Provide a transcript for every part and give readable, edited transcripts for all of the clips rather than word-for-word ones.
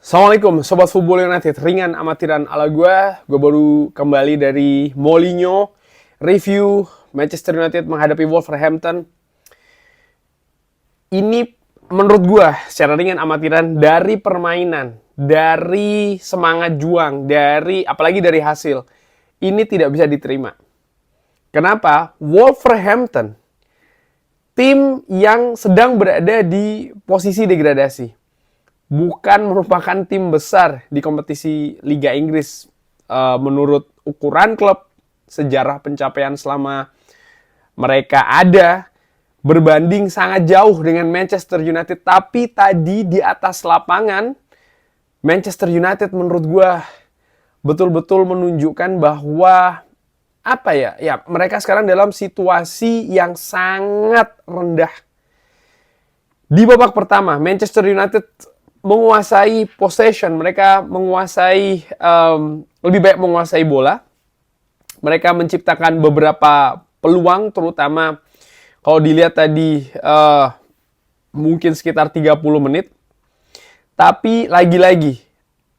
Assalamualaikum Sobat Football United, ringan amatiran ala gue baru kembali dari Molinho, review Manchester United menghadapi Wolverhampton. Ini menurut gue secara ringan amatiran dari permainan, dari semangat juang, apalagi dari hasil, ini tidak bisa diterima. Kenapa? Wolverhampton, tim yang sedang berada di posisi degradasi, bukan merupakan tim besar di kompetisi Liga Inggris menurut ukuran klub, sejarah pencapaian selama mereka ada berbanding sangat jauh dengan Manchester United. Tapi tadi di atas lapangan Manchester United menurut gue betul-betul menunjukkan bahwa mereka sekarang dalam situasi yang sangat rendah. Di babak pertama Manchester United menguasai possession, mereka menguasai lebih baik menguasai bola. Mereka menciptakan beberapa peluang, terutama kalau dilihat tadi mungkin sekitar 30 menit. Tapi lagi-lagi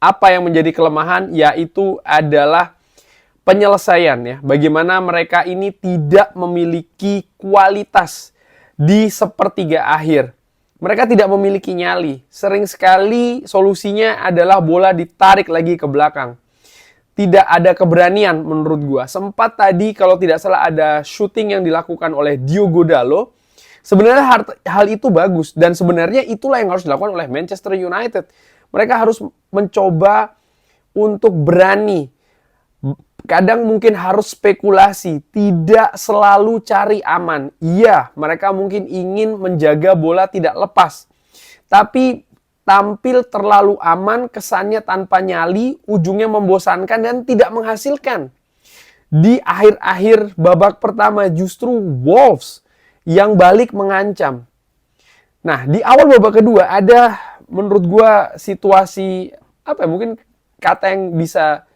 apa yang menjadi kelemahan yaitu adalah penyelesaian ya. Bagaimana mereka ini tidak memiliki kualitas di sepertiga akhir. Mereka tidak memiliki nyali. Sering sekali solusinya adalah bola ditarik lagi ke belakang. Tidak ada keberanian menurut gua. Sempat tadi kalau tidak salah ada shooting yang dilakukan oleh Diogo Dalot. Sebenarnya hal itu bagus dan sebenarnya itulah yang harus dilakukan oleh Manchester United. Mereka harus mencoba untuk berani. Kadang mungkin harus spekulasi, tidak selalu cari aman. Iya, mereka mungkin ingin menjaga bola tidak lepas. Tapi tampil terlalu aman, kesannya tanpa nyali, ujungnya membosankan dan tidak menghasilkan. Di akhir-akhir babak pertama justru Wolves yang balik mengancam. Nah, di awal babak kedua ada menurut gua situasi mungkin kata yang bisa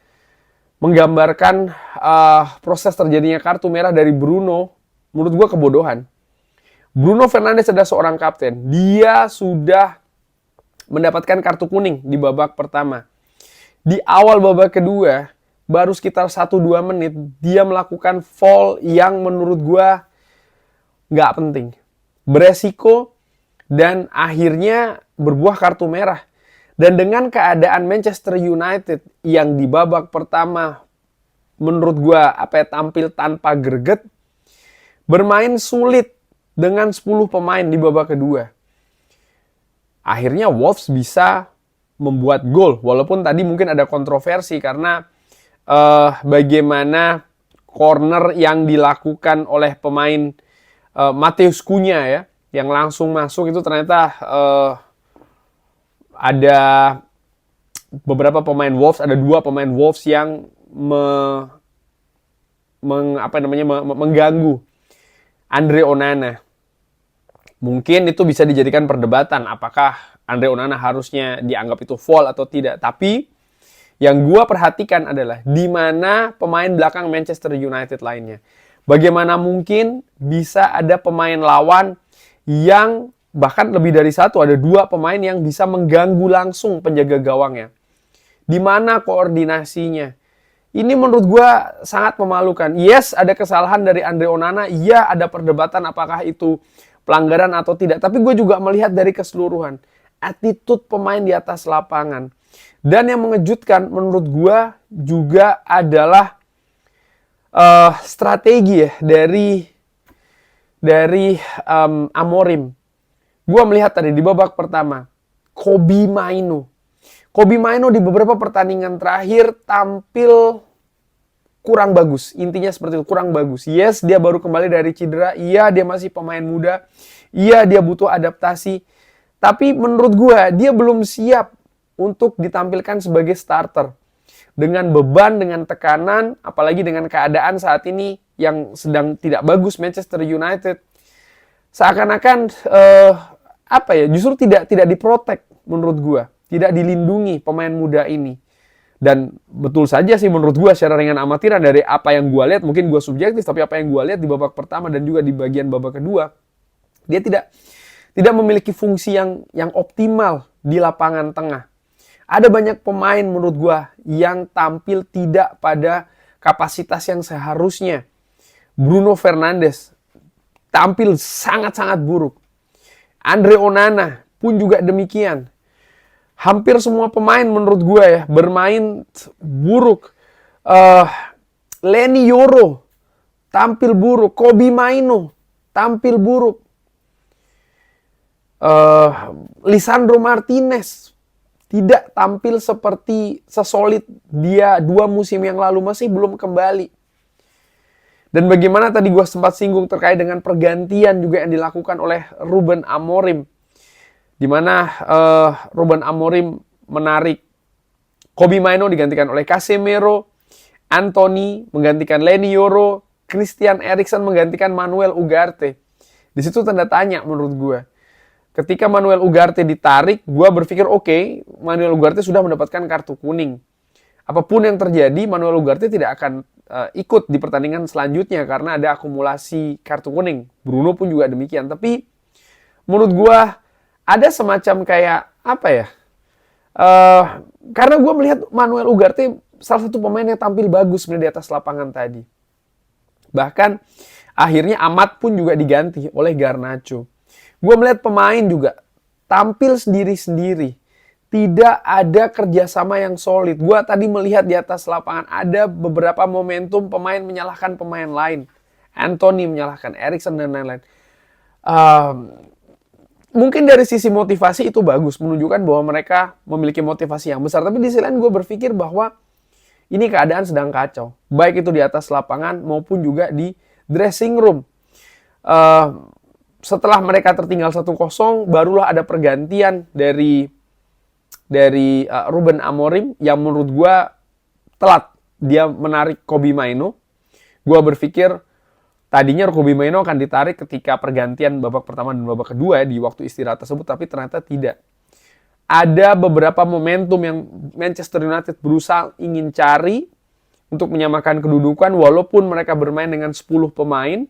menggambarkan proses terjadinya kartu merah dari Bruno. Menurut gue kebodohan. Bruno Fernandes adalah seorang kapten. Dia sudah mendapatkan kartu kuning di babak pertama. Di awal babak kedua, baru sekitar 1-2 menit, dia melakukan foul yang menurut gue nggak penting. Beresiko dan akhirnya berbuah kartu merah. Dan dengan keadaan Manchester United yang di babak pertama menurut gue tampil tanpa greget, bermain sulit dengan 10 pemain di babak kedua. Akhirnya Wolves bisa membuat gol, walaupun tadi mungkin ada kontroversi karena bagaimana corner yang dilakukan oleh pemain Matheus Cunha ya, yang langsung masuk itu ternyata ada beberapa pemain Wolves, ada 2 pemain Wolves yang mengganggu Andre Onana. Mungkin itu bisa dijadikan perdebatan apakah Andre Onana harusnya dianggap itu foul atau tidak. Tapi yang gua perhatikan adalah di mana pemain belakang Manchester United lainnya. Bagaimana mungkin bisa ada pemain lawan yang bahkan lebih dari satu, ada 2 pemain yang bisa mengganggu langsung penjaga gawangnya. Di mana koordinasinya? Ini menurut gue sangat memalukan. Yes, ada kesalahan dari Andre Onana. Iya, ada perdebatan apakah itu pelanggaran atau tidak. Tapi gue juga melihat dari keseluruhan. Attitude pemain di atas lapangan. Dan yang mengejutkan menurut gue juga adalah strategi ya dari Amorim. Gue melihat tadi di babak pertama, Kobbie Mainoo di beberapa pertandingan terakhir tampil kurang bagus. Intinya seperti itu, kurang bagus. Yes, dia baru kembali dari cedera. Iya, dia masih pemain muda. Iya, dia butuh adaptasi. Tapi menurut gue, dia belum siap untuk ditampilkan sebagai starter. Dengan beban, dengan tekanan, apalagi dengan keadaan saat ini yang sedang tidak bagus Manchester United. Seakan-akan justru tidak diprotek menurut gue, tidak dilindungi pemain muda ini. Dan betul saja sih menurut gue secara ringan amatiran dari apa yang gue lihat, mungkin gue subjektif, tapi apa yang gue lihat di babak pertama dan juga di bagian babak kedua, dia tidak memiliki fungsi yang optimal di lapangan tengah. Ada banyak pemain menurut gue yang tampil tidak pada kapasitas yang seharusnya. Bruno Fernandes tampil sangat-sangat buruk. Andre Onana pun juga demikian. Hampir semua pemain menurut gue ya bermain buruk. Leny Yoro tampil buruk. Kobbie Mainoo tampil buruk. Lisandro Martinez tidak tampil seperti sesolid dia 2 musim yang lalu, masih belum kembali. Dan bagaimana tadi gue sempat singgung terkait dengan pergantian juga yang dilakukan oleh Ruben Amorim. Di mana Ruben Amorim menarik Kobbie Mainoo digantikan oleh Casemiro, Anthony menggantikan Leny Yoro, Christian Eriksen menggantikan Manuel Ugarte. Di situ tanda tanya menurut gue. Ketika Manuel Ugarte ditarik, gue berpikir oke, Manuel Ugarte sudah mendapatkan kartu kuning. Apapun yang terjadi, Manuel Ugarte tidak akan ikut di pertandingan selanjutnya karena ada akumulasi kartu kuning. Bruno pun juga demikian. Tapi menurut gue ada semacam kayak apa ya? Karena gue melihat Manuel Ugarte salah satu pemain yang tampil bagus sebenarnya di atas lapangan tadi. Bahkan akhirnya Amat pun juga diganti oleh Garnacho. Gue melihat pemain juga tampil sendiri-sendiri. Tidak ada kerjasama yang solid. Gue tadi melihat di atas lapangan ada beberapa momentum pemain menyalahkan pemain lain. Anthony menyalahkan Eriksen dan lain-lain. Mungkin dari sisi motivasi itu bagus. Menunjukkan bahwa mereka memiliki motivasi yang besar. Tapi di sisi lain gue berpikir bahwa ini keadaan sedang kacau. Baik itu di atas lapangan maupun juga di dressing room. Setelah mereka tertinggal 1-0, barulah ada pergantian dari Ruben Amorim yang menurut gue telat. Dia menarik Kobbie Mainoo. Gue berpikir tadinya Kobbie Mainoo akan ditarik ketika pergantian babak pertama dan babak kedua di waktu istirahat tersebut, tapi ternyata tidak. Ada beberapa momentum yang Manchester United berusaha ingin cari untuk menyamakan kedudukan walaupun mereka bermain dengan 10 pemain.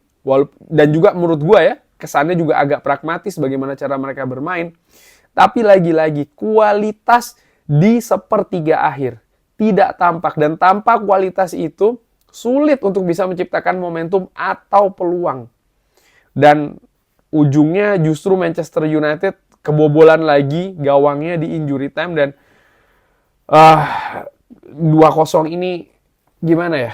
Dan juga menurut gue ya, kesannya juga agak pragmatis bagaimana cara mereka bermain. Tapi lagi-lagi kualitas di sepertiga akhir tidak tampak. Dan tanpa kualitas itu sulit untuk bisa menciptakan momentum atau peluang. Dan ujungnya justru Manchester United kebobolan lagi gawangnya di injury time. Dan 2-0 ini gimana ya?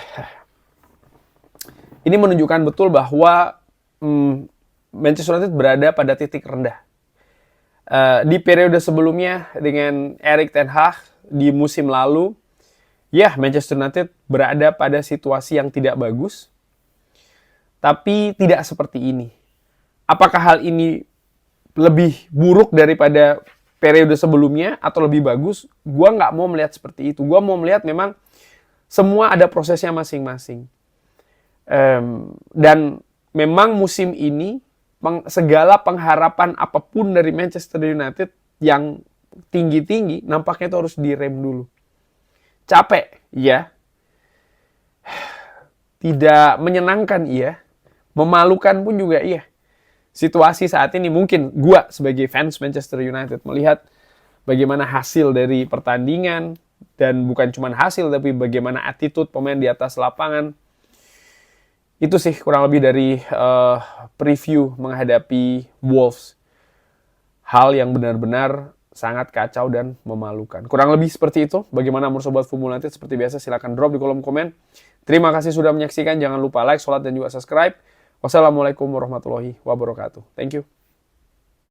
Ini menunjukkan betul bahwa Manchester United berada pada titik rendah. Di periode sebelumnya dengan Erik ten Hag di musim lalu, ya Manchester United berada pada situasi yang tidak bagus, tapi tidak seperti ini. Apakah hal ini lebih buruk daripada periode sebelumnya atau lebih bagus? Gua nggak mau melihat seperti itu. Gua mau melihat memang semua ada prosesnya masing-masing. Dan memang musim ini segala pengharapan apapun dari Manchester United yang tinggi-tinggi nampaknya itu harus direm dulu. Capek, iya. Tidak menyenangkan, iya. Memalukan pun juga, iya. Situasi saat ini mungkin gua sebagai fans Manchester United melihat bagaimana hasil dari pertandingan, dan bukan cuma hasil tapi bagaimana attitude pemain di atas lapangan. Itu sih kurang lebih dari preview menghadapi Wolves. Hal yang benar-benar sangat kacau dan memalukan. Kurang lebih seperti itu. Bagaimana menurut Sobat FUTBOL United? Seperti biasa silahkan drop di kolom komen. Terima kasih sudah menyaksikan. Jangan lupa like, sholat, dan juga subscribe. Wassalamualaikum warahmatullahi wabarakatuh. Thank you.